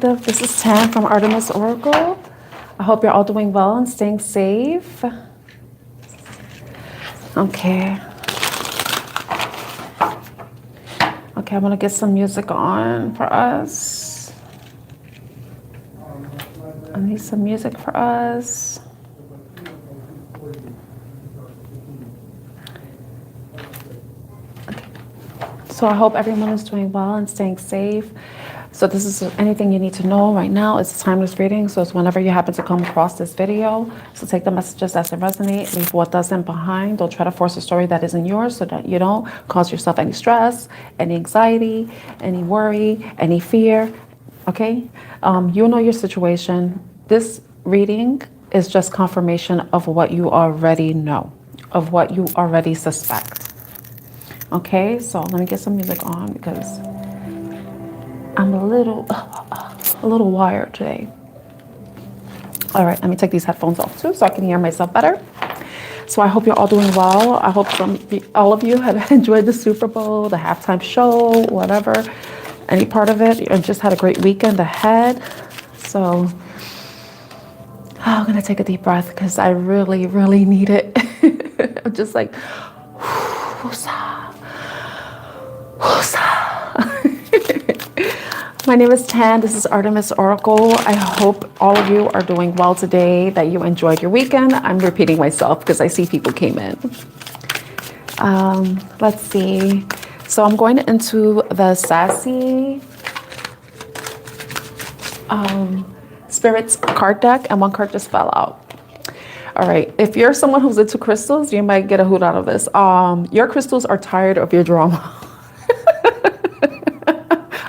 Collective. This is Tan from Artemis Oracle. I hope you're all doing well and staying safe. Okay. Okay, I'm gonna get some music on for us. I need some music for us. Okay. So I hope everyone is doing well and staying safe. So this is anything you need to know right now. It's a timeless reading. So it's whenever you happen to come across this video. So take the messages as they resonate, leave what doesn't behind. Don't try to force a story that isn't yours so that you don't cause yourself any stress, any anxiety, any worry, any fear. Okay? You know your situation. This reading is just confirmation of what you already know, of what you already suspect. Okay? So let me get some music on because I'm a little wired today. All right, let me take these headphones off too so I can hear myself better. So I hope you're all doing well. I hope all of you have enjoyed the Super Bowl, the halftime show, whatever, any part of it. You just had a great weekend ahead. So I'm gonna take a deep breath because I really, really need it. I'm just like, woosah, woosah. My name is Tan. This is Artemis Oracle. I hope all of you are doing well today, that you enjoyed your weekend. I'm repeating myself because I see people came in. Let's see. So I'm going into the Sassy Spirits card deck, and one card just fell out. All right. If you're someone who's into crystals, you might get a hoot out of this. Your crystals are tired of your drama.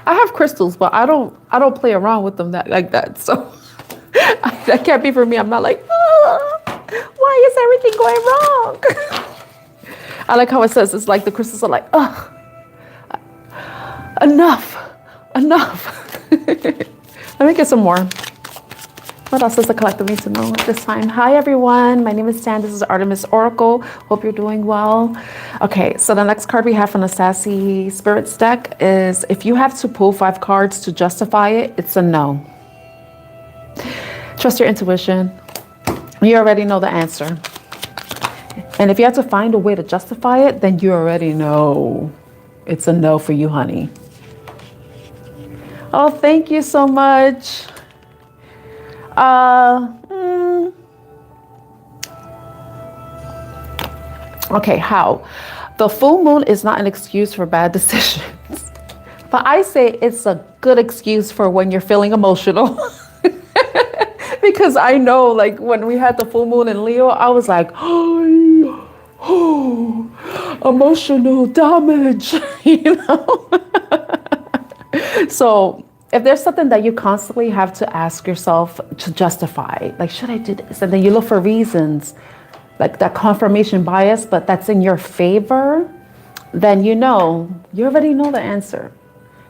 I have crystals, but I don't play around with them like that. So that can't be for me. I'm not like, oh, why is everything going wrong? I like how it says, it's like the crystals are like, oh, enough. Let me get some more. What else does the collective need to know at this time? Hi, everyone. My name is Stan. This is Artemis Oracle. Hope you're doing well. Okay, so the next card we have from the Sassy Spirits deck is, if you have to pull 5 cards to justify it, it's a no. Trust your intuition. You already know the answer. And if you have to find a way to justify it, then you already know it's a no for you, honey. Oh, thank you so much. Okay, how? The full moon is not an excuse for bad decisions, but I say it's a good excuse for when you're feeling emotional. Because I know, like, when we had the full moon in Leo, I was like, oh, emotional damage, you know? So if there's something that you constantly have to ask yourself to justify, like, should I do this? And then you look for reasons, like that confirmation bias, but that's in your favor, then you already know the answer.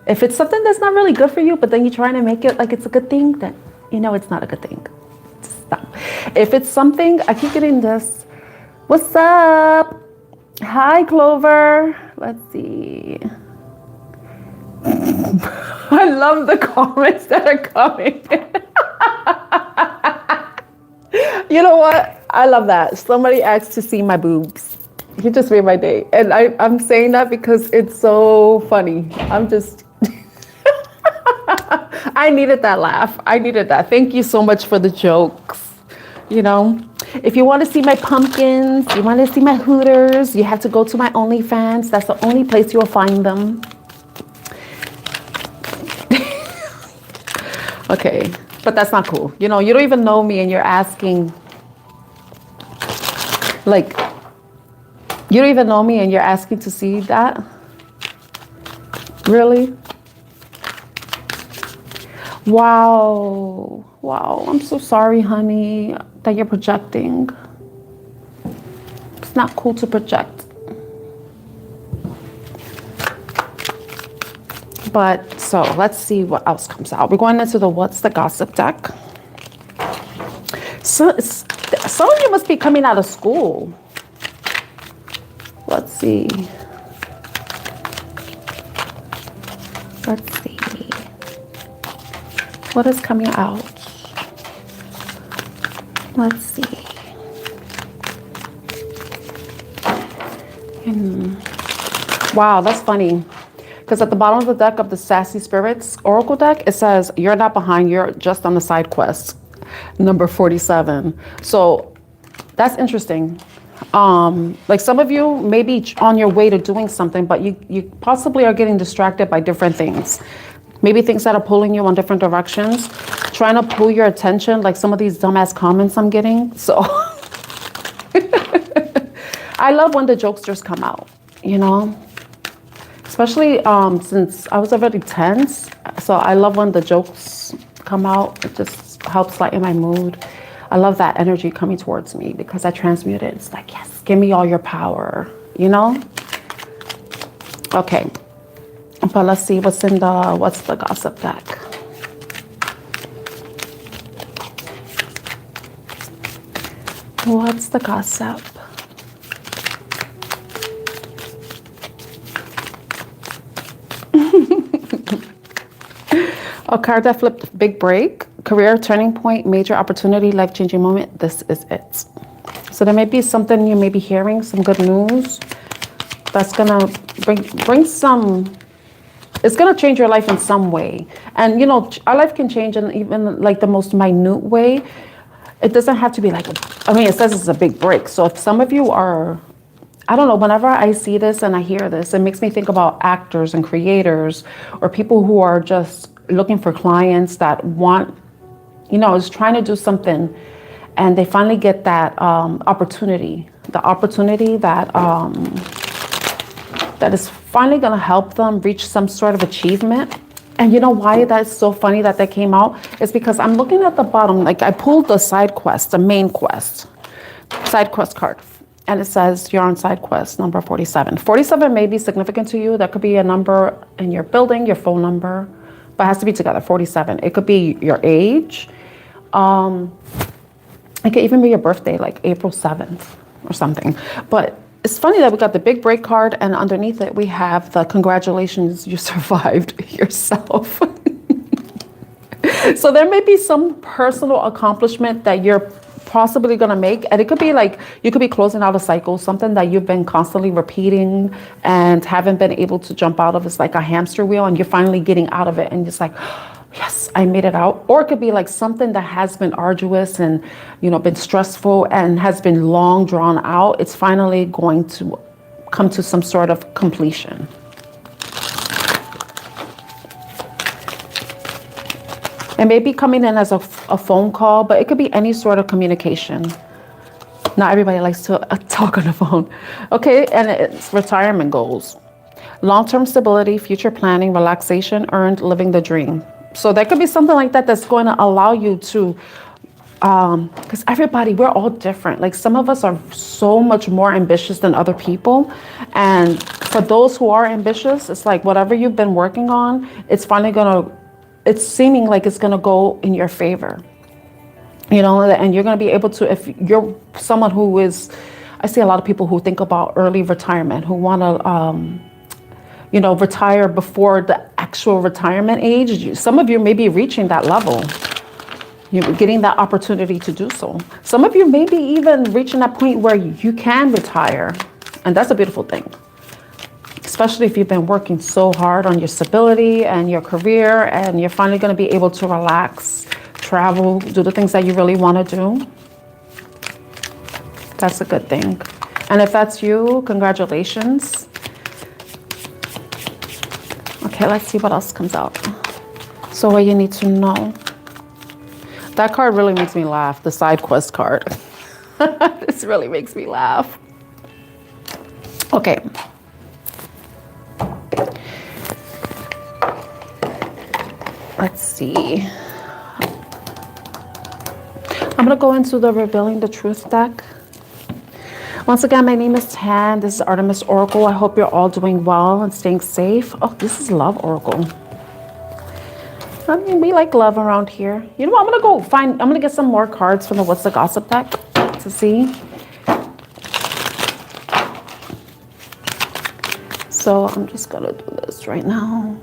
If it's something that's not really good for you, but then you're trying to make it like it's a good thing, then you know it's not a good thing. Stop. If it's something, I keep getting this. What's up? Hi, Clover. Let's see. I love the comments that are coming. You know what? I love that. Somebody asked to see my boobs. You just made my day. And I'm saying that because it's so funny. I'm just... I needed that laugh. I needed that. Thank you so much for the jokes. You know, if you want to see my pumpkins, you want to see my hooters, you have to go to my OnlyFans. That's the only place you'll find them. Okay, but that's not cool. You know, you don't even know me and you're asking, like, you don't even know me and you're asking to see that? Really? Wow. Wow, I'm so sorry, honey, that you're projecting. It's not cool to project. But so let's see what else comes out. We're going into the What's the Gossip deck. So some of you must be coming out of school. Let's see. Let's see. What is coming out? Let's see. Wow, that's funny. Because at the bottom of the deck of the Sassy Spirits Oracle deck, it says, you're not behind, you're just on the side quest. Number 47. So that's interesting. Like some of you may be on your way to doing something, but you possibly are getting distracted by different things. Maybe things that are pulling you on different directions, trying to pull your attention, like some of these dumbass comments I'm getting. So I love when the jokesters come out, you know, especially since I was already tense. So I love when the jokes come out. It just helps lighten my mood. I love that energy coming towards me because I transmute it. It's like, yes, give me all your power, you know? Okay. But let's see what's the gossip deck. What's the gossip? A card that flipped, big break, career turning point, major opportunity, life-changing moment. This is it. So there may be something you may be hearing, some good news that's gonna bring some. It's gonna change your life in some way. And you know, our life can change in even like the most minute way. It doesn't have to be like, I mean, it says it's a big break. So if some of you are, I don't know, whenever I see this and I hear this, it makes me think about actors and creators or people who are just looking for clients that want, you know, is trying to do something and they finally get that opportunity, the opportunity that that is finally going to help them reach some sort of achievement. And you know why that's so funny that that came out? It's because I'm looking at the bottom, like I pulled the side quest, the main quest, side quest card. And it says you're on side quest number 47. 47 may be significant to you. That could be a number in your building, your phone number, but it has to be together, 47. It could be your age. It could even be your birthday, like April 7th or something. But it's funny that we got the big break card and underneath it we have the congratulations, you survived yourself. So there may be some personal accomplishment that you're possibly going to make, and it could be like you could be closing out a cycle, something that you've been constantly repeating and haven't been able to jump out of. It's like a hamster wheel and you're finally getting out of it and it's like, yes, I made it out. Or it could be like something that has been arduous and, you know, been stressful and has been long drawn out. It's finally going to come to some sort of completion. It may be coming in as a phone call, but it could be any sort of communication. Not everybody likes to talk on the phone. Okay, and it's retirement goals. Long-term stability, future planning, relaxation, earned, living the dream. So there could be something like that that's going to allow you to, because everybody, we're all different. Like some of us are so much more ambitious than other people. And for those who are ambitious, it's like whatever you've been working on, it's finally going to, it's seeming like it's going to go in your favor, you know, and you're going to be able to, if you're someone who is, I see a lot of people who think about early retirement, who want to, you know, retire before the actual retirement age. Some of you may be reaching that level. You're getting that opportunity to do so. Some of you may be even reaching that point where you can retire. And that's a beautiful thing. Especially if you've been working so hard on your stability and your career and you're finally going to be able to relax, travel, do the things that you really want to do. That's a good thing. And if that's you, congratulations. Okay, let's see what else comes out. So what you need to know. That card really makes me laugh, the side quest card. This really makes me laugh. Okay. Let's see. I'm going to go into the Revealing the Truth deck. Once again, my name is Tan. This is Artemis Oracle. I hope you're all doing well and staying safe. Oh, this is Love Oracle. I mean, we like love around here. You know what? I'm going to get some more cards from the What's the Gossip deck to see. So I'm just going to do this right now.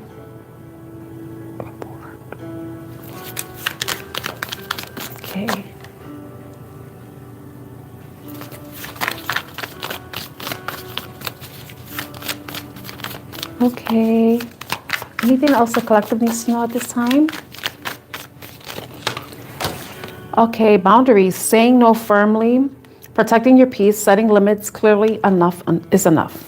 Okay. Anything else the collective needs to know at this time? Okay, boundaries. Saying no firmly, protecting your peace, setting limits clearly is enough.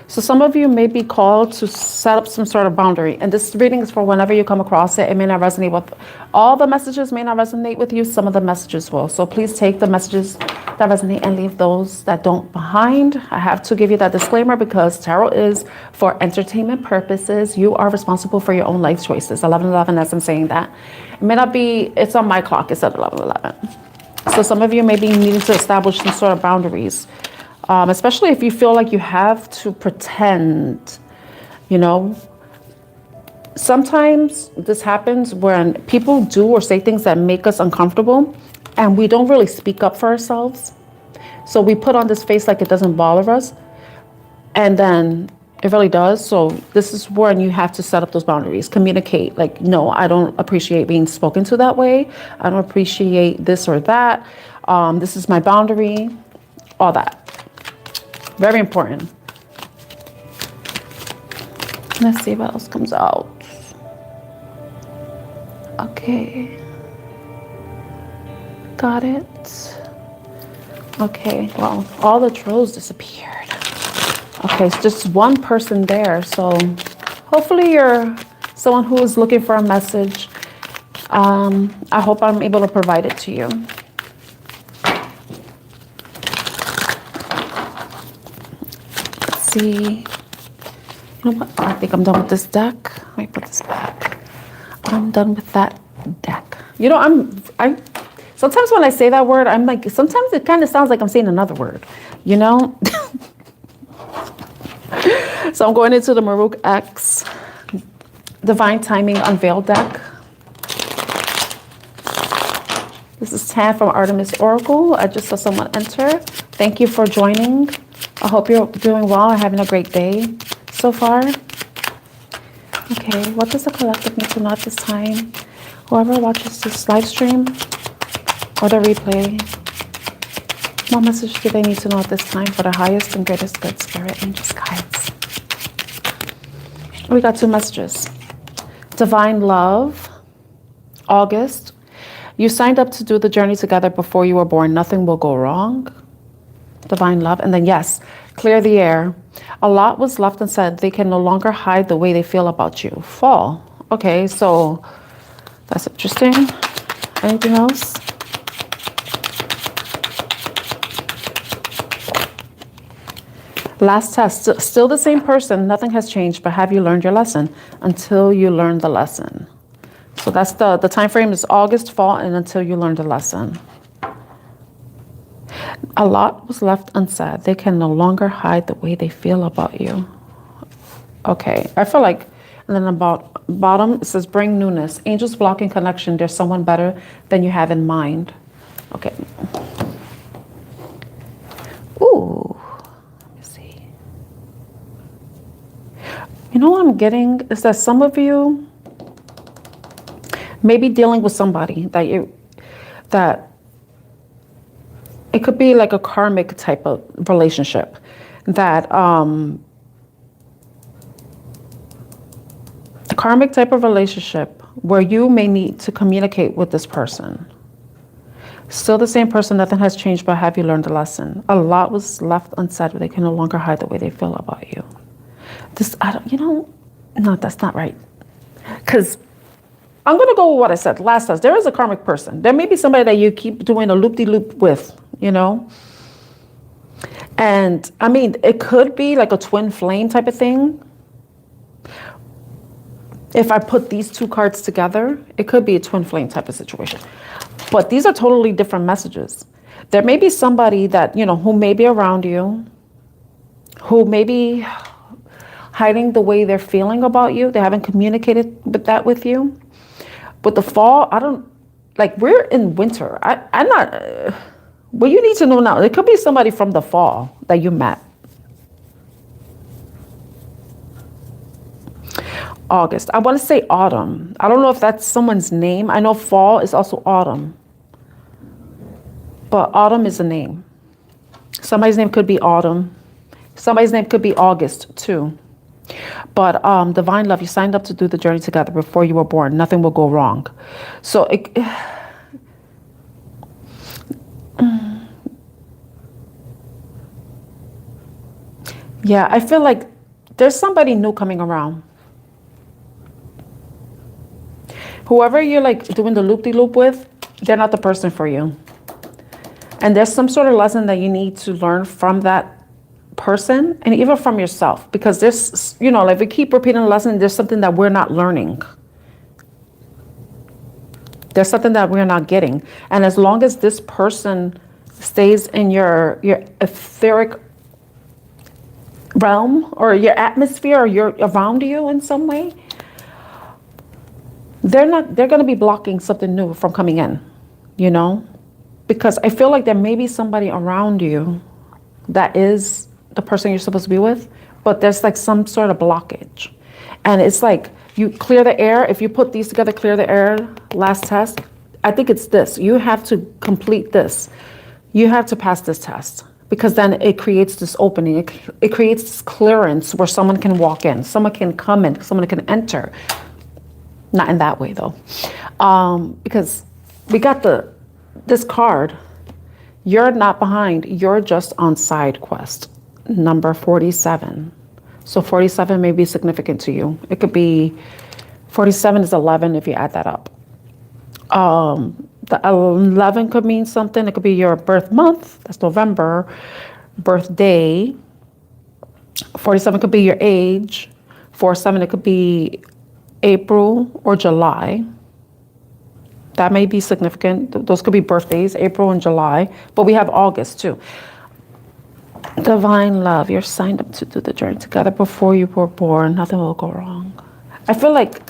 So some of you may be called to set up some sort of boundary. And this reading is for whenever you come across it. It may not resonate with all the messages, may not resonate with you. Some of the messages will. So please take the messages that resonate and leave those that don't behind. I have to give you that disclaimer because tarot is for entertainment purposes. You are responsible for your own life choices. 11:11, as I'm saying that. It may not be, it's on my clock. It's at 11:11. So some of you may be needing to establish some sort of boundaries. Especially if you feel like you have to pretend, you know. Sometimes this happens when people do or say things that make us uncomfortable and we don't really speak up for ourselves. So we put on this face like it doesn't bother us, and then it really does. So this is when you have to set up those boundaries, communicate like, no, I don't appreciate being spoken to that way. I don't appreciate this or that. This is my boundary, all that. Very important. Let's see what else comes out. Okay. Got it. Okay, well, all the trolls disappeared. Okay, it's just one person there. So hopefully you're someone who is looking for a message. I hope I'm able to provide it to you. See, you know what? I think I'm done with this deck. Let me put this back. I'm done with that deck. You know, I sometimes when I say that word, I'm like, sometimes it kind of sounds like I'm saying another word, you know? So I'm going into the Maruk X Divine Timing Unveiled deck. This is Tan from Artemis Oracle. I just saw someone enter. Thank you for joining. I hope you're doing well and having a great day so far. Okay, what does the collective need to know at this time? Whoever watches this live stream or the replay, what message do they need to know at this time for the highest and greatest good, spirit, and just guides? We got two messages. Divine love, August. You signed up to do the journey together before you were born. Nothing will go wrong. Divine love. And then yes, clear the air. A lot was left unsaid. They can no longer hide the way they feel about you. Fall. Okay, so that's interesting. Anything else? Last test. Still the same person. Nothing has changed, but have you learned your lesson? Until you learn the lesson. So that's the time frame is August, fall, and until you learn the lesson. A lot was left unsaid. They can no longer hide the way they feel about you. Okay, I feel like, and then about bottom, it says bring newness. Angels blocking connection. There's someone better than you have in mind. Okay. Ooh, let me see. You know what I'm getting is that some of you may be dealing with somebody that it could be like a karmic type of relationship that a karmic type of relationship where you may need to communicate with this person. Still the same person, nothing has changed, but have you learned a lesson? A lot was left unsaid, but they can no longer hide the way they feel about you. No, that's not right. Because I'm going to go with what I said last time. There is a karmic person. There may be somebody that you keep doing a loop-de-loop with, you know? And I mean, it could be like a twin flame type of thing. If I put these two cards together, it could be a twin flame type of situation. But these are totally different messages. There may be somebody that, you know, who may be around you, who may be hiding the way they're feeling about you. They haven't communicated with you. With the fall, we're in winter. I'm not, what you need to know now, it could be somebody from the fall that you met. August. I want to say autumn. I don't know if that's someone's name. I know fall is also autumn. But autumn is a name. Somebody's name could be autumn. Somebody's name could be August too. But divine love, you signed up to do the journey together before you were born. Nothing will go wrong. So yeah, I feel like there's somebody new coming around. Whoever you're like doing the loop-de-loop with, they're not the person for you. And there's some sort of lesson that you need to learn from that person and even from yourself, because there's, you know, like we keep repeating a lesson, there's something that we're not learning. There's something that we're not getting. And as long as this person stays in your etheric realm or your atmosphere, or you're around you in some way, they're going to be blocking something new from coming in, you know, because I feel like there may be somebody around you that is the person you're supposed to be with, but there's like some sort of blockage. And it's like you clear the air. If you put these together, clear the air, last test, I think it's this. You have to complete this. You have to pass this test, because then it creates this opening. It creates this clearance where someone can walk in, someone can come in, someone can enter. Not in that way though, because we got this card. You're not behind, you're just on side quest, number 47. So 47 may be significant to you. It could be, 47 is 11 if you add that up. The 11 could mean something. It could be your birth month, that's November, birthday. 47 could be your age. 47, it could be April or July. That may be significant. Those could be birthdays, April and July, but we have August too. Divine love, you're signed up to do the journey together before you were born. Nothing will go wrong. I feel like,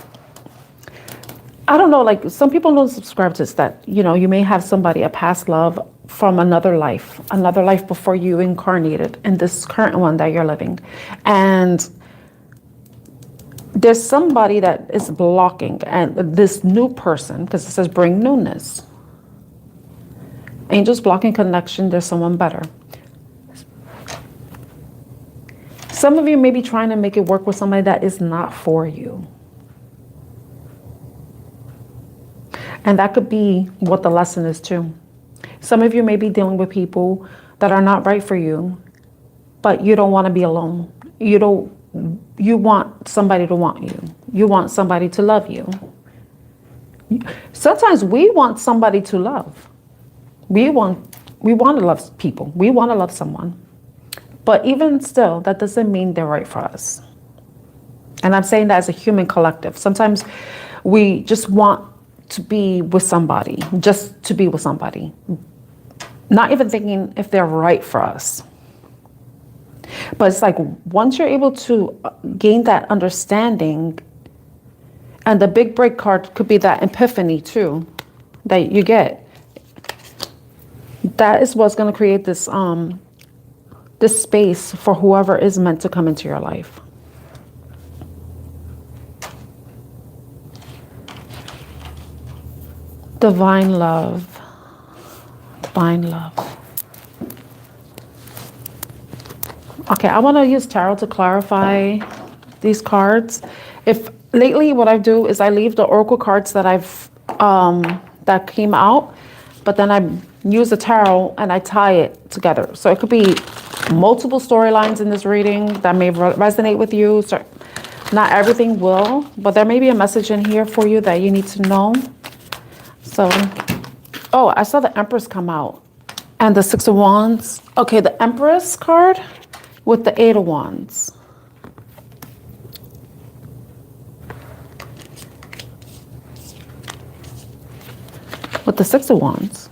I don't know, like some people don't subscribe to this, that, you know, you may have somebody, a past love from another life before you incarnated in this current one that you're living. And there's somebody that is blocking, and this new person, because it says bring newness. Angels blocking connection, there's someone better. Some of you may be trying to make it work with somebody that is not for you. And that could be what the lesson is too. Some of you may be dealing with people that are not right for you, but you don't want to be alone. You want somebody to want you. You want somebody to love you. Sometimes we want somebody to love. We want to love people. We want to love someone. But even still, that doesn't mean they're right for us. And I'm saying that as a human collective. Sometimes we just want to be with somebody, just to be with somebody. Not even thinking if they're right for us. But it's like once you're able to gain that understanding, and the big break card could be that epiphany too, that you get. That is what's going to create this this space for whoever is meant to come into your life. Divine love. Divine love. Okay, I want to use tarot to clarify these cards. If lately what I do is I leave the oracle cards that I've that came out, but then I use the tarot and I tie it together. So it could be multiple storylines in this reading that may resonate with you. So not everything will, but there may be a message in here for you that you need to know. So, oh, I saw the Empress come out and the Six of Wands. Okay, the Empress card with the Eight of Wands. With the Six of Wands.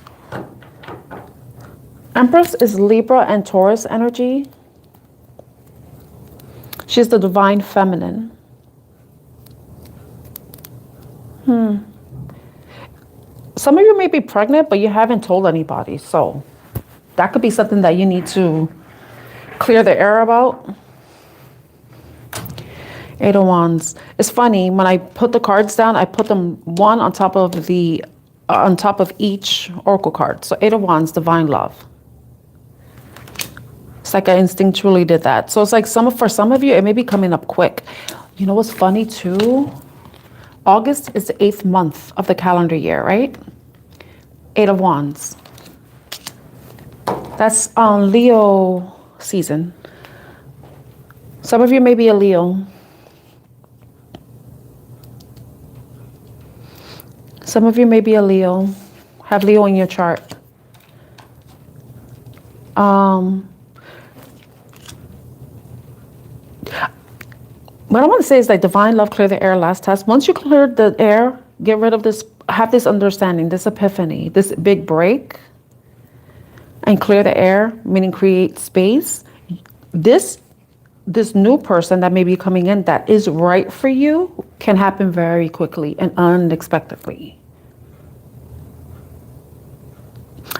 Empress is Libra and Taurus energy. She's the divine feminine. Some of you may be pregnant, but you haven't told anybody. So that could be something that you need to clear the air about. Eight of Wands. It's funny, when I put the cards down, I put them one on top of the on top of each oracle card. So Eight of Wands, divine love. It's like I instinctually did that. So it's like for some of you, it may be coming up quick. You know what's funny too? August is the 8th month of the calendar year, right? 8 of Wands. That's Leo season. Some of you may be a Leo. Some of you may be a Leo. Have Leo in your chart. What I want to say is like divine love, clear the air, last test. Once you clear the air, get rid of this, have this understanding, this epiphany, this big break, and clear the air, meaning create space. This new person that may be coming in that is right for you can happen very quickly and unexpectedly.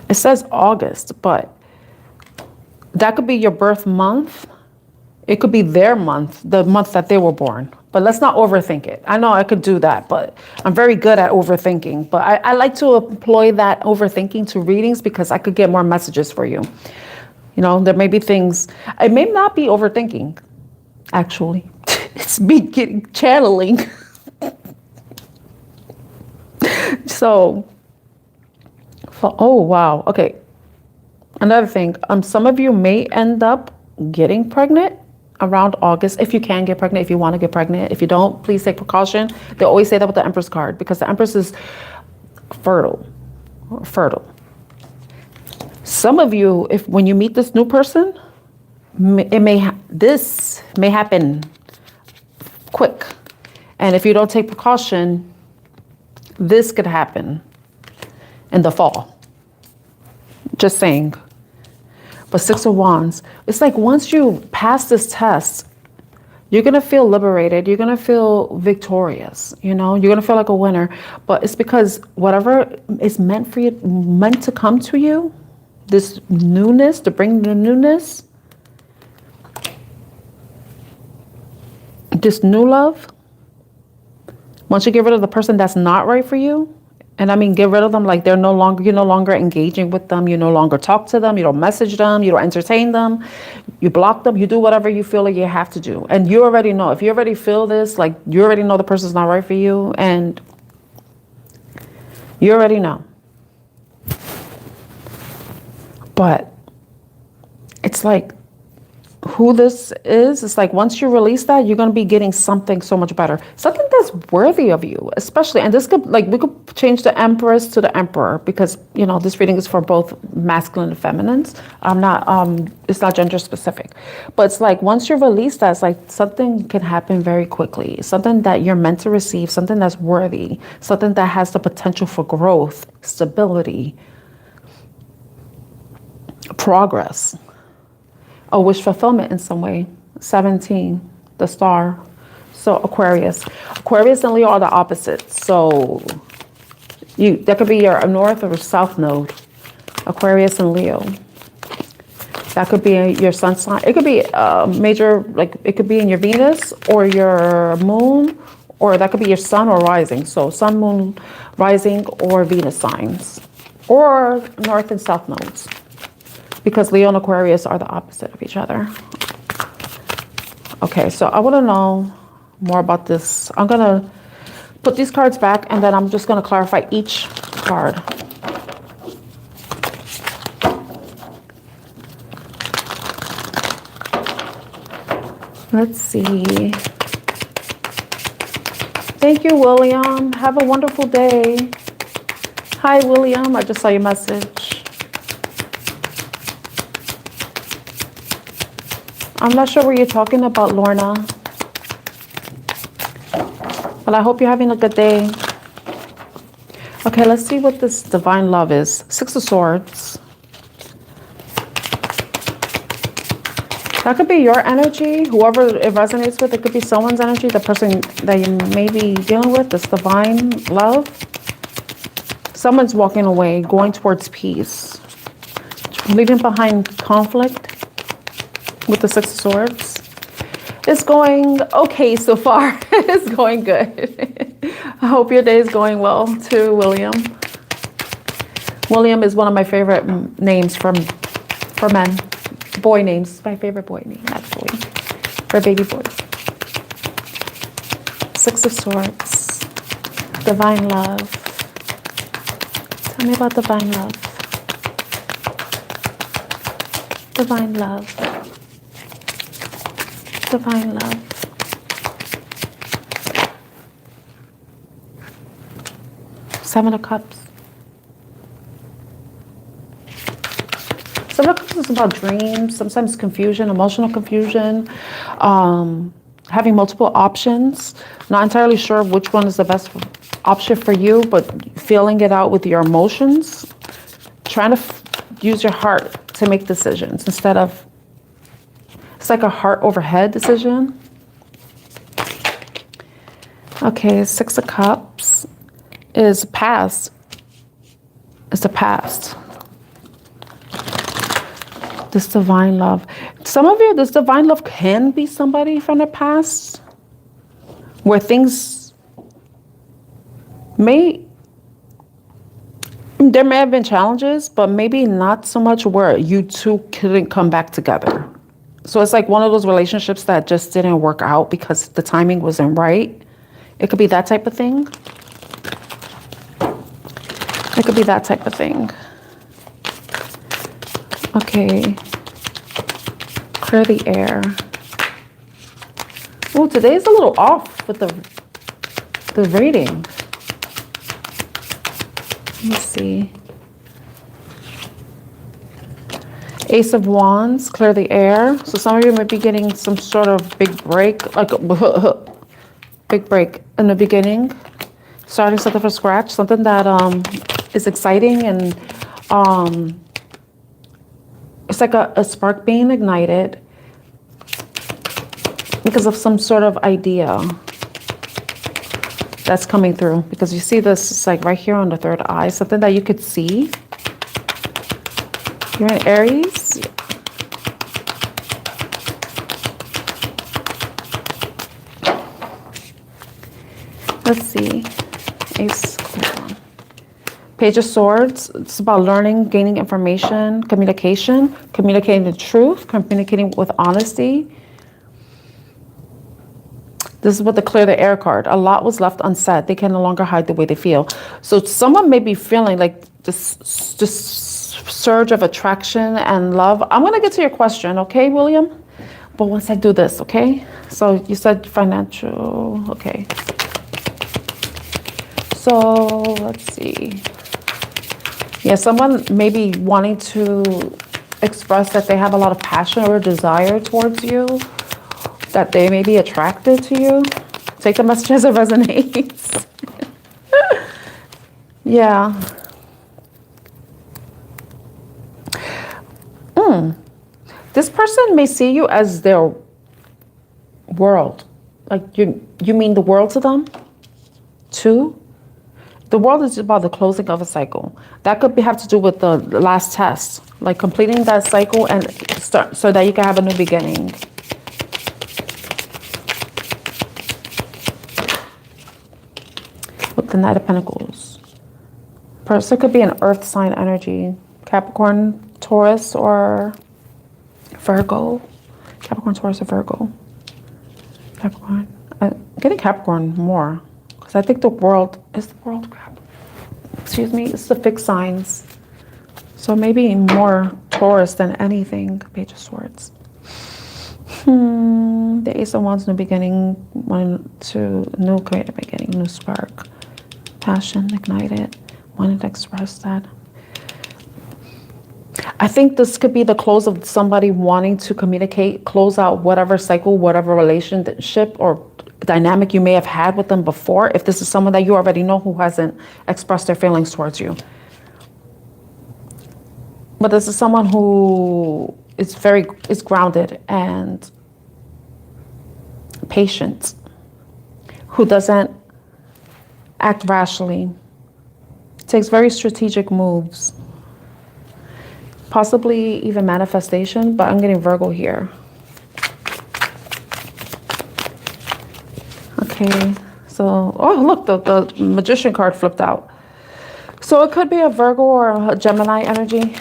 It says August, but that could be your birth month. It could be their month, the month that they were born. But let's not overthink it. I know I could do that, but I'm very good at overthinking. But I like to employ that overthinking to readings because I could get more messages for you. You know, there may be things, it may not be overthinking, actually. It's me channeling. So, oh, wow. Okay. Another thing, some of you may end up getting pregnant around August, if you can get pregnant, if you want to get pregnant. If you don't, please take precaution. They always say that with the Empress card because the Empress is fertile. Some of you, when you meet this new person, this may happen quick. And if you don't take precaution, this could happen in the fall. Just saying. But 6 of Wands, it's like once you pass this test, you're going to feel liberated. You're going to feel victorious. You know, you're going to feel like a winner. But it's because whatever is meant for you, meant to come to you, this newness, to bring the newness, this new love, once you get rid of the person that's not right for you, and I mean, get rid of them like you're no longer engaging with them. You no longer talk to them. You don't message them. You don't entertain them. You block them. You do whatever you feel like you have to do. And you already know, if you already feel this, like you already know the person's not right for you. And you already know. But it's like who this is, it's like once you release that, you're going to be getting something so much better, something that's worthy of you, especially. And this could, like, we could change the Empress to the Emperor because, you know, this reading is for both masculine and feminines. It's not gender specific, but it's like once you release that, it's like something can happen very quickly, something that you're meant to receive, something that's worthy, something that has the potential for growth, stability, progress. A wish fulfillment in some way. 17, the star. So Aquarius and Leo are the opposites. So that could be your north or south node. Aquarius and Leo. That could be your sun sign. It could be major, like it could be in your Venus or your moon, or that could be your sun or rising. So sun, moon, rising, or Venus signs, or north and south nodes. Because Leo and Aquarius are the opposite of each other. Okay, so I want to know more about this. I'm going to put these cards back, and then I'm just going to clarify each card. Let's see. Thank you, William. Have a wonderful day. Hi, William. I just saw your message. I'm not sure what you're talking about, Lorna. But I hope you're having a good day. Okay, let's see what this divine love is. 6 of Swords. That could be your energy. Whoever it resonates with, it could be someone's energy. The person that you may be dealing with, this divine love. Someone's walking away, going towards peace. Leaving behind conflict. With the 6 of Swords. It's going okay so far. It's going good. I hope your day is going well too, William. William is one of my favorite names for men. boy names. This is my favorite boy name, actually, for baby boys. Six of Swords. Divine love. Tell me about divine love. Divine love. Divine love. Seven of Cups. Seven of Cups is about dreams, sometimes confusion, emotional confusion, having multiple options, not entirely sure which one is the best option for you, but feeling it out with your emotions, trying to use your heart to make decisions instead of, it's like a heart over head decision. Okay, Six of Cups is past. It's the past. This divine love. Some of you, this divine love can be somebody from the past where things there may have been challenges, but maybe not so much where you two couldn't come back together. So it's like one of those relationships that just didn't work out because the timing wasn't right. It could be that type of thing. It could be that type of thing. Okay. Clear the air. Oh, today's a little off with the reading. Let's see. Ace of Wands, clear the air. So some of you might be getting some sort of big break, like a big break in the beginning. Starting something from scratch, something that is exciting and it's like a spark being ignited because of some sort of idea that's coming through. Because you see this, it's like right here on the third eye, something that you could see. You're in Aries. Let's see. Ace. Page of Swords. It's about learning, gaining information, communication, communicating the truth, communicating with honesty. This is what the clear the air card. A lot was left unsaid. They can no longer hide the way they feel. So someone may be feeling like this surge of attraction and love. I'm going to get to your question, okay, William? But once I do this, okay? So you said financial, okay. So let's see. Yeah, someone may be wanting to express that they have a lot of passion or desire towards you, that they may be attracted to you. Take the message as it resonates. Yeah. This person may see you as their world. Like you mean the world to them too? The world is about the closing of a cycle. That could have to do with the last test, like completing that cycle and start so that you can have a new beginning. With the Knight of Pentacles. Person could be an earth sign energy. Capricorn, Taurus, or Virgo. Capricorn, Taurus, or Virgo. Capricorn. I'm getting Capricorn more. Because I think the world, is the world crap? Excuse me, it's the fixed signs. So maybe more Taurus than anything. Page of Swords. The Ace of Wands, new beginning. New creative beginning, new spark. Passion, ignited. Wanted to express that. I think this could be the close of somebody wanting to communicate, close out whatever cycle, whatever relationship or dynamic you may have had with them before. If this is someone that you already know who hasn't expressed their feelings towards you. But this is someone who is grounded and patient, who doesn't act rashly, takes very strategic moves. Possibly even manifestation, but I'm getting Virgo here. Okay, so, oh look, the Magician card flipped out. So it could be a Virgo or a Gemini energy.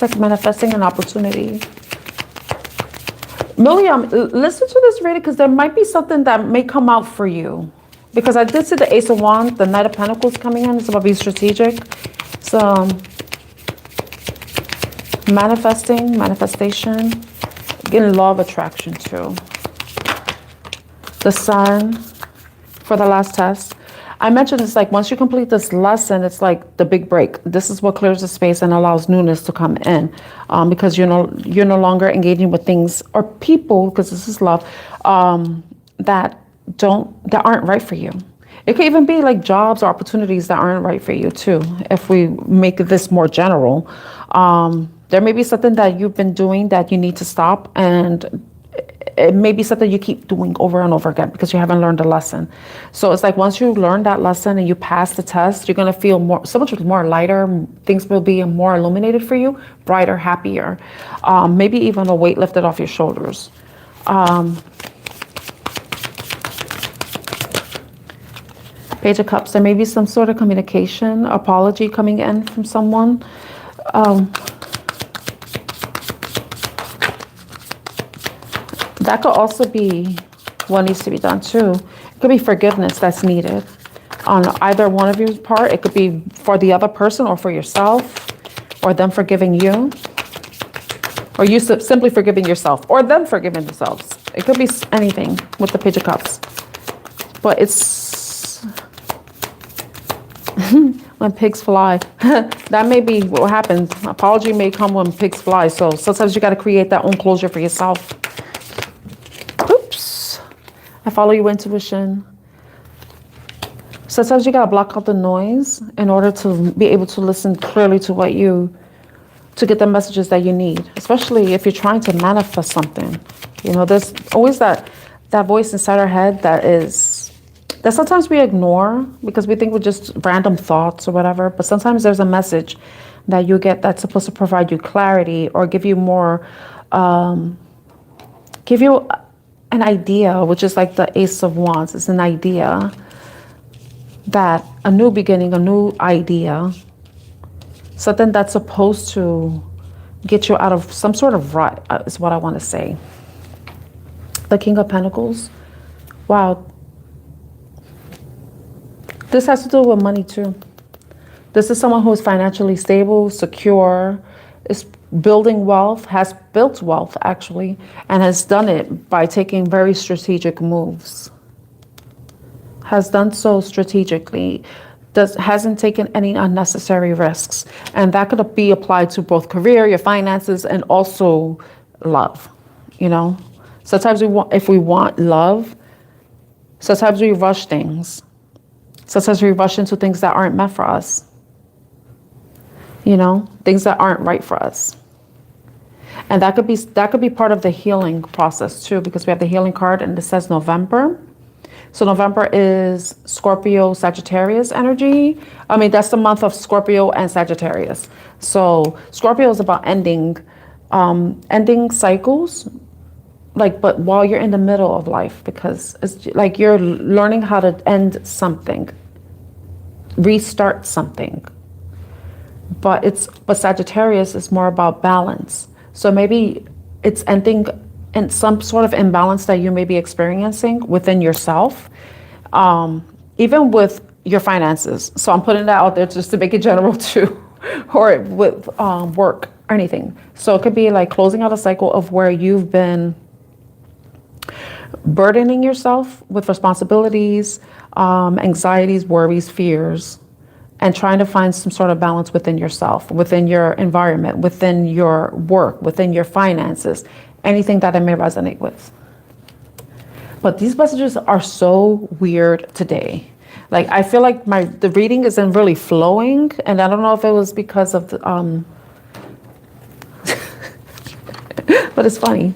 It's like manifesting an opportunity. Milliam, listen to this reading because there might be something that may come out for you. Because I did see the Ace of Wands, the Knight of Pentacles coming in. It's about being strategic. So, manifestation, getting law of attraction too. The Sun for the last test. I mentioned it's like once you complete this lesson, it's like the big break. This is what clears the space and allows newness to come in, because you're no longer engaging with things or people, because this is love, that aren't right for you. It could even be like jobs or opportunities that aren't right for you too. If we make this more general, there may be something that you've been doing that you need to stop, and it may be something you keep doing over and over again because you haven't learned a lesson. So it's like once you learn that lesson and you pass the test, you're going to feel so much more lighter. Things will be more illuminated for you, brighter, happier, maybe even a weight lifted off your shoulders. Page of Cups, there may be some sort of communication, apology coming in from someone. That could also be what needs to be done too. It could be forgiveness that's needed on either one of your part. It could be for the other person or for yourself, or them forgiving you, or you simply forgiving yourself, or them forgiving themselves. It could be anything with the Page of Cups. But it's when pigs fly. That may be what happens. Apology may come when pigs fly. So sometimes you got to create that own closure for yourself. I follow your intuition. Sometimes you gotta block out the noise in order to be able to listen clearly to to get the messages that you need, especially if you're trying to manifest something. You know, there's always that voice inside our head that sometimes we ignore because we think we're just random thoughts or whatever, but sometimes there's a message that you get that's supposed to provide you clarity or give you more, give you an idea, which is like the Ace of Wands. It's an idea that a new beginning, a new idea, something that's supposed to get you out of some sort of rut is what I want to say. The King of Pentacles. Wow. This has to do with money too. This is someone who is financially stable, secure, is building wealth, has built wealth actually, and has done it by taking very strategic moves. Has done so strategically, hasn't taken any unnecessary risks. And that could be applied to both career, your finances, and also love. You know, sometimes if we want love, sometimes we rush things. Sometimes we rush into things that aren't meant for us. You know, things that aren't right for us. And that could be part of the healing process too, because we have the healing card and it says November. So November is Scorpio, Sagittarius energy. I mean, that's the month of Scorpio and Sagittarius. So Scorpio is about ending cycles, but while you're in the middle of life, because it's like you're learning how to end something, restart something. But Sagittarius is more about balance. So maybe it's ending in some sort of imbalance that you may be experiencing within yourself, even with your finances. So I'm putting that out there just to make it general too, or with work or anything. So it could be like closing out a cycle of where you've been burdening yourself with responsibilities, anxieties, worries, fears, and trying to find some sort of balance within yourself, within your environment, within your work, within your finances, anything that it may resonate with. But these messages are so weird today. Like, I feel like the reading isn't really flowing, and I don't know if it was because of the, but it's funny.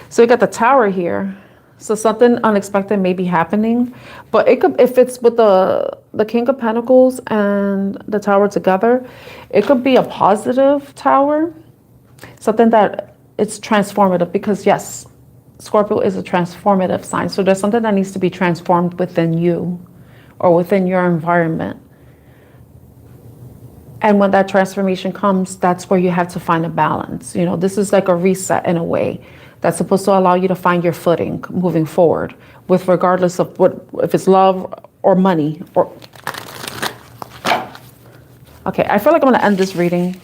So we got the Tower here. So something unexpected may be happening, but it could, if it's with the King of Pentacles and the Tower together, it could be a positive Tower, something that it's transformative, because yes, Scorpio is a transformative sign. So there's something that needs to be transformed within you or within your environment. And when that transformation comes, that's where you have to find a balance. You know, this is like a reset in a way that's supposed to allow you to find your footing moving forward, with regardless of what, if it's love or money or. Okay, I feel like I'm gonna end this reading.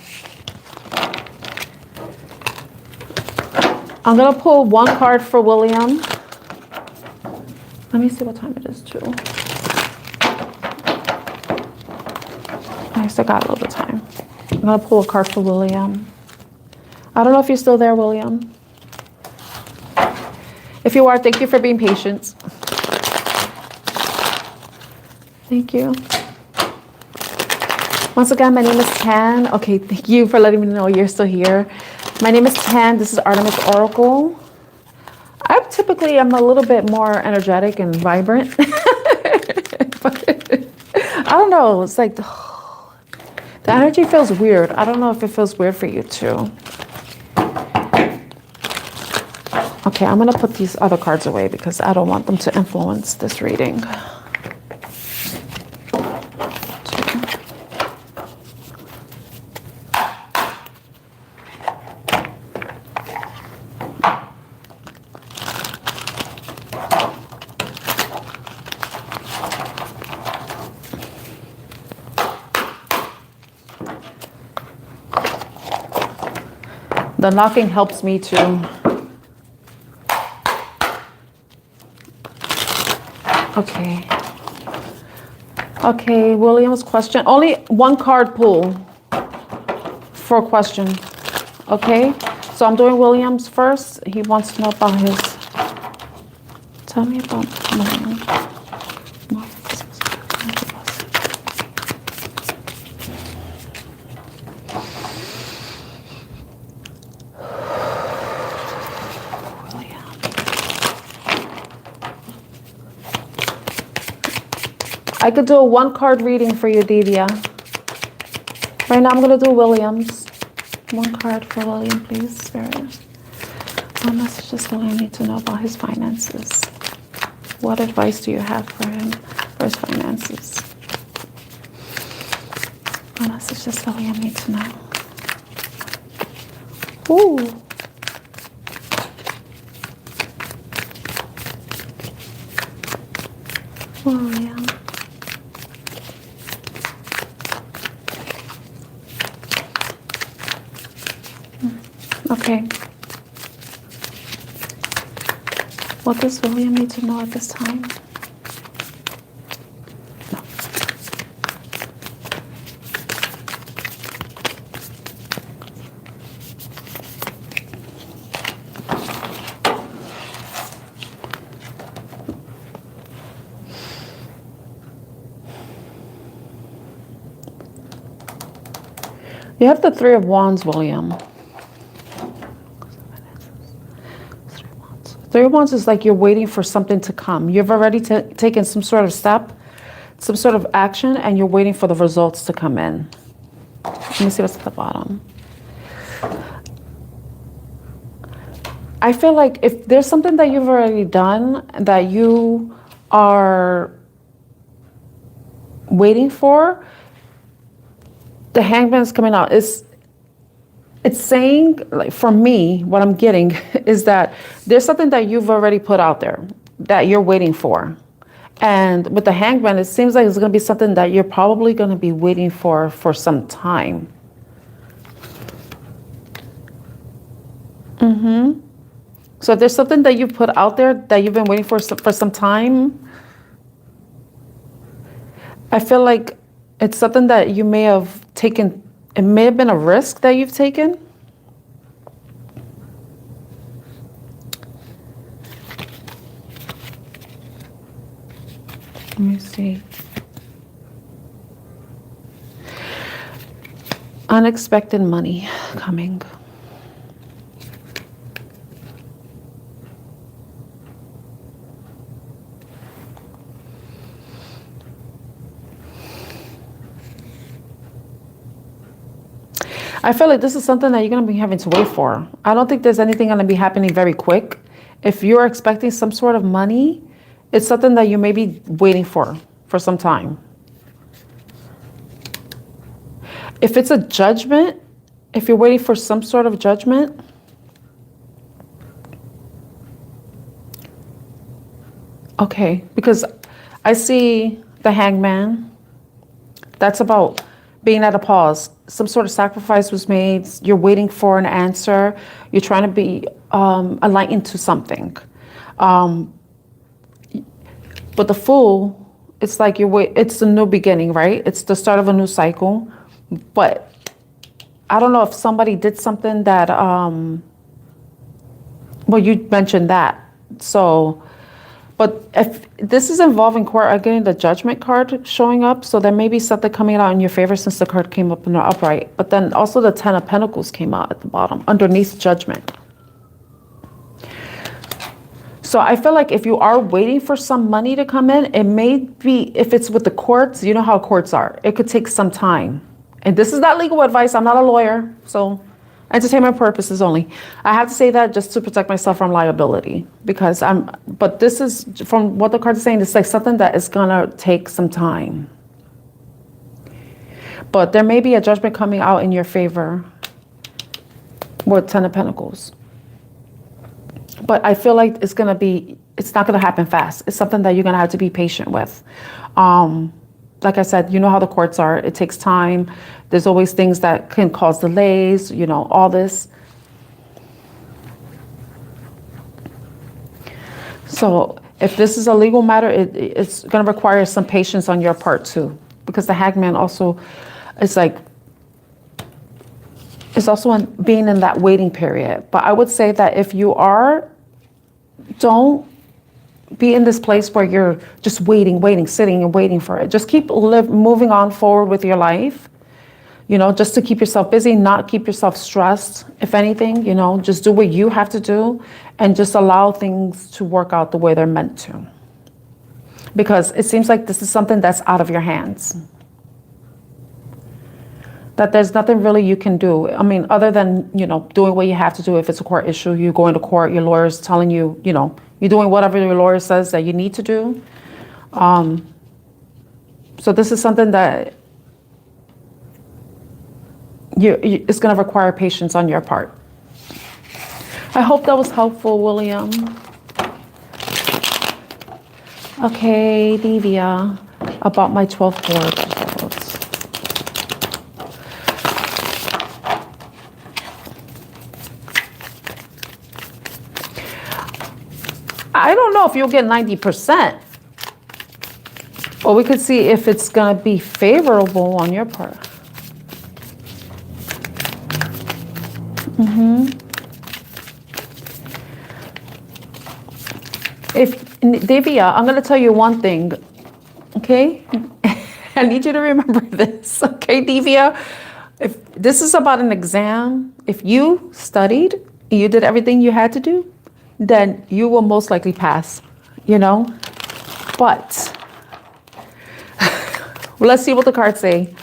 I'm gonna pull one card for William. Let me see what time it is too. I still got a little bit of time. I'm gonna pull a card for William. I don't know if you're still there, William. If you are, thank you for being patient. Thank you. Once again, my name is Tan. Okay, thank you for letting me know you're still here. My name is Tan. This is Artemis Oracle. I'm a little bit more energetic and vibrant. But I don't know. It's like the energy feels weird. I don't know if it feels weird for you too. Okay, I'm going to put these other cards away because I don't want them to influence this reading. The knocking helps me too. Okay. Okay, William's question. Only one card pull for a question. Okay? So I'm doing William's first. He wants to know about his. Tell me about money. I could do a one card reading for you, Divya. Right now I'm going to do Williams. One card for William, please, Spirit. What messages will I need to know about his finances? What advice do you have for him for his finances? What messages will William need to know? Ooh. William. Okay. What does William need to know at this time? No. You have the Three of Wands, William. Three of Wands is like you're waiting for something to come. You've already taken some sort of step, some sort of action, and you're waiting for the results to come in. Let me see what's at the bottom. I feel like if there's something that you've already done that you are waiting for, the Hangman is coming out. It's saying, like, for me, what I'm getting is that there's something that you've already put out there that you're waiting for. And with the Hangman, it seems like it's going to be something that you're probably going to be waiting for some time. So if there's something that you put out there that you've been waiting for some time, I feel like it's something that you may have taken. It may have been a risk that you've taken. Let me see. Unexpected money coming. I feel like this is something that you're going to be having to wait for. I don't think there's anything going to be happening very quick. If you're expecting some sort of money, it's something that you may be waiting for some time. If it's a judgment, if you're waiting for some sort of judgment, okay, because I see the Hangman. That's about being at a pause. Some sort of sacrifice was made. You're waiting for an answer. You're trying to be enlightened to something. But the Fool, it's like it's a new beginning, right? It's the start of a new cycle. But I don't know if somebody did something that, well, you mentioned that. So, but if this is involving court, I'm getting the Judgment card showing up. So there may be something coming out in your favor since the card came up in the upright. But then also the Ten of Pentacles came out at the bottom underneath Judgment. So I feel like if you are waiting for some money to come in, it may be, if it's with the courts, you know how courts are. It could take some time. And this is not legal advice. I'm not a lawyer. So entertainment purposes only. I have to say that just to protect myself from liability, because but this is, from what the card is saying, it's like something that is gonna take some time. But there may be a judgment coming out in your favor with Ten of Pentacles. But I feel like it's not gonna happen fast. It's something that you're gonna have to be patient with. Like I said, you know how the courts are. It takes time. There's always things that can cause delays, you know, all this. So if this is a legal matter, it's going to require some patience on your part too, because the Hangman also is like, it's also being in that waiting period. But I would say that if you are, don't be in this place where you're just waiting, sitting and waiting for it. Just keep moving on forward with your life, you know, just to keep yourself busy, not keep yourself stressed. If anything, you know, just do what you have to do and just allow things to work out the way they're meant to. Because it seems like this is something that's out of your hands. That there's nothing really you can do. I mean, other than, you know, doing what you have to do. If it's a court issue, you go into court, your lawyer's telling you, you know, you're doing whatever your lawyer says that you need to do. So this is something that it's going to require patience on your part. I hope that was helpful, William. Okay, Divya, about my 12th board results. I don't know if you'll get 90%. Well, we could see if it's going to be favorable on your part. If Divya, I'm going to tell you one thing, okay? I need you to remember this, okay, Divya? If this is about an exam, if you studied and you did everything you had to do, then you will most likely pass, you know? But let's see what the cards say.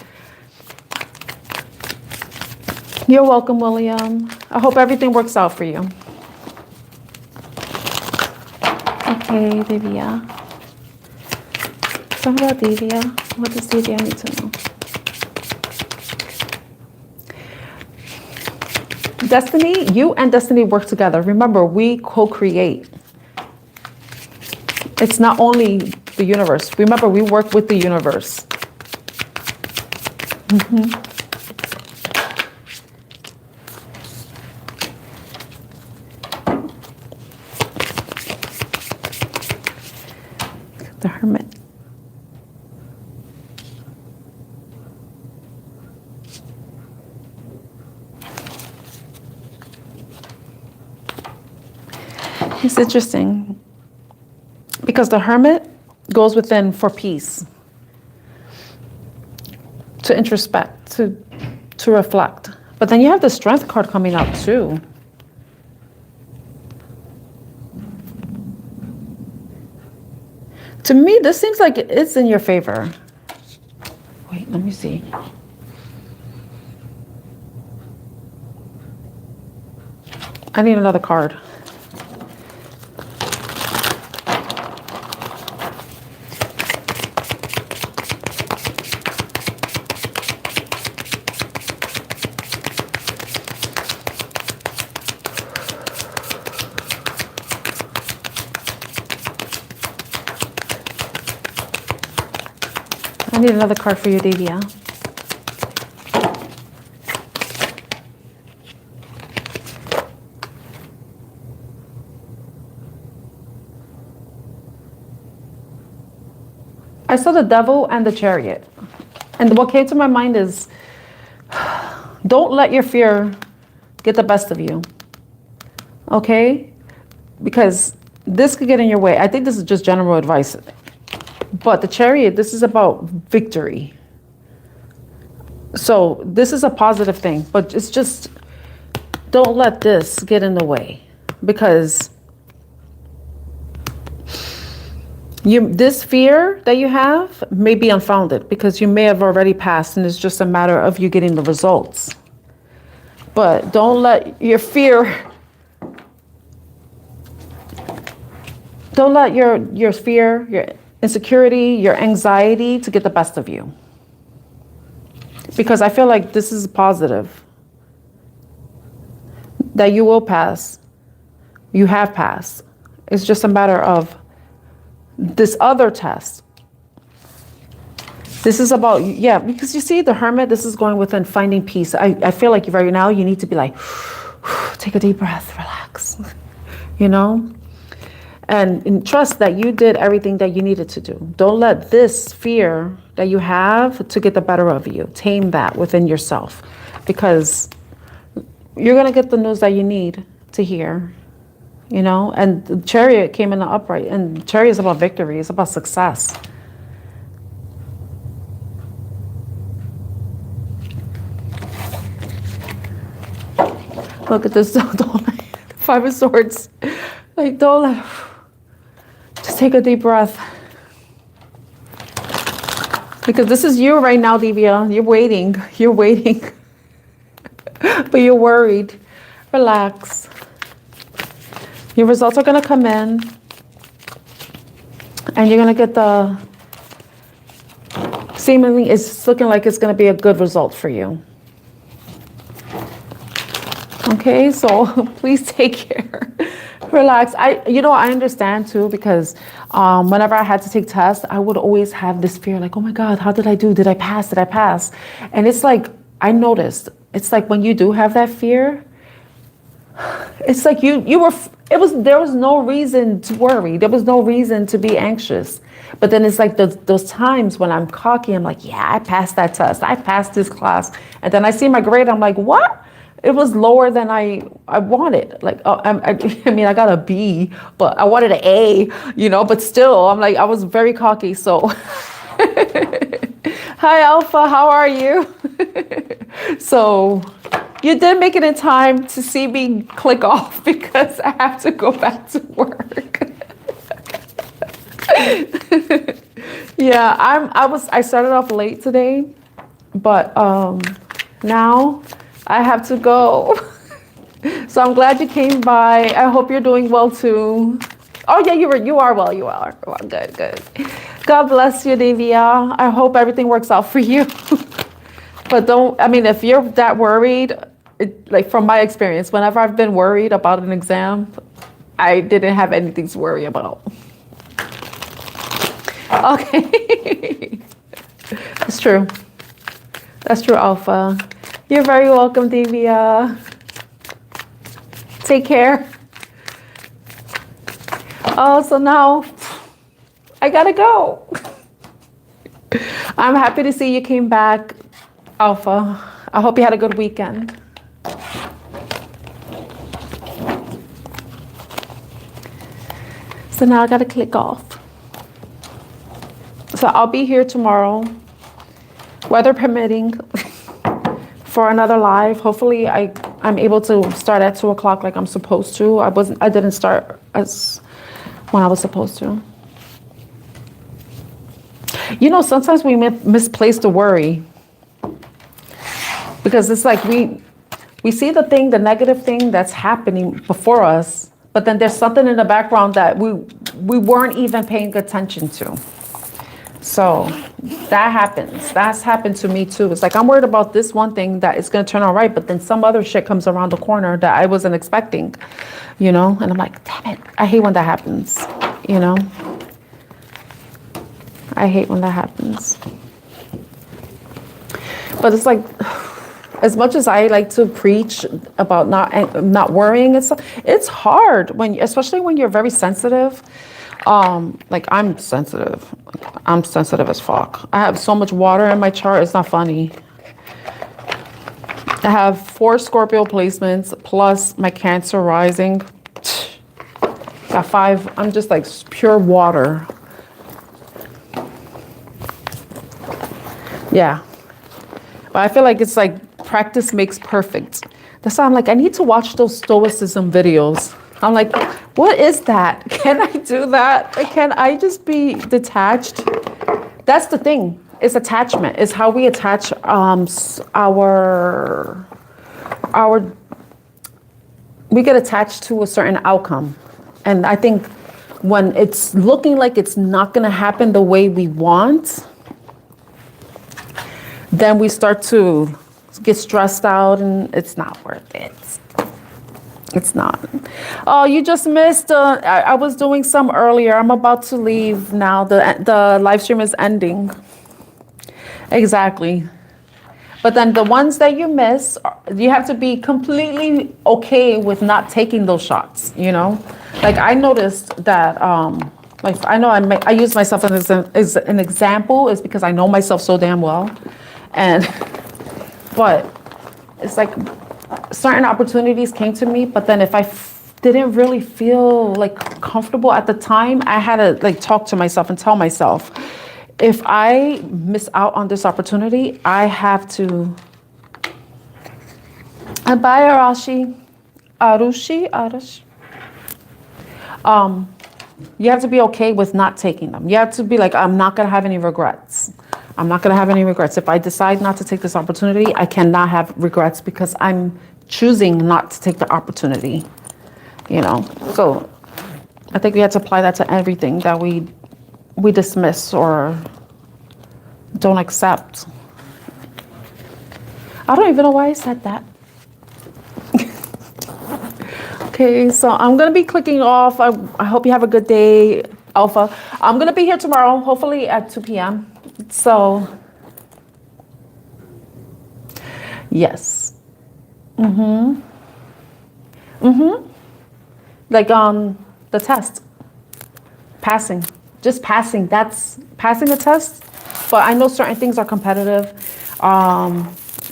You're welcome, William. I hope everything works out for you. Okay, Divya. Talk about Divya. What does Divya need to know? Destiny, you and Destiny work together. Remember, we co-create. It's not only the universe. Remember, we work with the universe. The Hermit. It's interesting because the Hermit goes within for peace, to introspect, to reflect. But then you have the Strength card coming out too. To me, this seems like it's in your favor. Wait, let me see. I need another card. I need another card for you, Divya. I saw the devil and the chariot. And what came to my mind is, don't let your fear get the best of you. Okay? Because this could get in your way. I think this is just general advice. But the chariot, this is about victory. So this is a positive thing. But it's just, don't let this get in the way. Because this fear that you have may be unfounded, because you may have already passed and it's just a matter of you getting the results. But don't let your fear, don't let your fear, your insecurity, your anxiety to get the best of you. Because I feel like this is positive. That you will pass. You have passed. It's just a matter of this other test. This is about, yeah, because you see the Hermit, this is going within finding peace. I feel like right now you need to be like, take a deep breath, relax, you know? And trust that you did everything that you needed to do. Don't let this fear that you have to get the better of you. Tame that within yourself, because you're going to get the news that you need to hear. You know, and the chariot came in the upright, and the chariot is about victory. It's about success. Look at this. Five of Swords. Like, don't just take a deep breath. Because this is you right now, Divya. You're waiting. You're waiting. But you're worried. Relax. Your results are going to come in, and you're going to get the, seemingly it's looking like it's going to be a good result for you. Okay, so please take care. Relax. I understand too, because whenever I had to take tests, I would always have this fear, like, oh my God, how did I do? Did I pass? Did I pass? And it's like, I noticed, it's like when you do have that fear, it's like there was no reason to worry. There was no reason to be anxious. But then it's like those times when I'm cocky, I'm like, yeah, I passed that test. I passed this class. And then I see my grade. I'm like, what? It was lower than I wanted. Like, I mean, I got a B, but I wanted an A, but still, I'm like, I was very cocky. So, hi, Alpha, how are you? So, you did make it in time to see me click off, because I have to go back to work. Yeah, I started off late today, but now I have to go. So I'm glad you came by. I hope you're doing well too. Oh yeah, you are well. You are well. Good. God bless you, Divya. I hope everything works out for you. But if you're that worried, like from my experience, whenever I've been worried about an exam, I didn't have anything to worry about. Okay. That's true. That's true, Alpha. You're very welcome, Divya. Take care. Oh, so now I gotta go. I'm happy to see you came back, Alpha. I hope you had a good weekend. So now I gotta click off. So I'll be here tomorrow, weather permitting, for another live. Hopefully I'm able to start at 2 o'clock like I'm supposed to. I didn't start as when I was supposed to. Sometimes we misplace the worry, because it's like we see the negative thing that's happening before us, but then there's something in the background that we weren't even paying attention to. So that happens. That's happened to me too. It's like I'm worried about this one thing that is going to turn out right, but then some other shit comes around the corner that I wasn't expecting, and I'm like, damn it. I hate when that happens, I hate when that happens. But it's like, as much as I like to preach about not worrying, it's hard when, especially when you're very sensitive. Like I'm sensitive. I'm sensitive as fuck. I have so much water in my chart. It's not funny. I have 4 Scorpio placements plus my Cancer rising. Got 5. I'm just like pure water. Yeah. But I feel like it's like practice makes perfect. That's why I'm like, I need to watch those stoicism videos. I'm like, what is that? Can I do that? Can I just be detached? That's the thing. It's attachment. It's how we attach we get attached to a certain outcome. And I think when it's looking like it's not going to happen the way we want, then we start to get stressed out and it's not worth it. It's not. Oh, you just missed. I was doing some earlier. I'm about to leave now. The live stream is ending. Exactly. But then the ones that you miss, you have to be completely okay with not taking those shots, you know? Like I noticed that, like I know I use myself as an example is because I know myself so damn well. But it's like certain opportunities came to me, but then if I didn't really feel like comfortable at the time, I had to like talk to myself and tell myself, if I miss out on this opportunity, I have to. Bye, Arushi. You have to be okay with not taking them. You have to be like, I'm not gonna have any regrets. I'm not gonna have any regrets. If I decide not to take this opportunity, I cannot have regrets because I'm choosing not to take the opportunity. You know, so I think we have to apply that to everything that we dismiss or don't accept. I don't even know why I said that. Okay, so I'm going to be clicking off. I hope you have a good day, Alpha. I'm going to be here tomorrow, hopefully at 2 p.m. So, yes. Like the test. Passing. Just passing. That's passing the test. But I know certain things are competitive.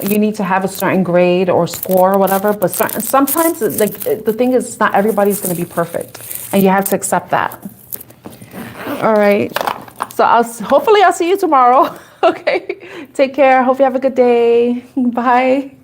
You need to have a certain grade or score or whatever. But sometimes, like the thing is, not everybody's going to be perfect, and you have to accept that. All right. So hopefully I'll see you tomorrow. Okay. Take care. Hope you have a good day. Bye.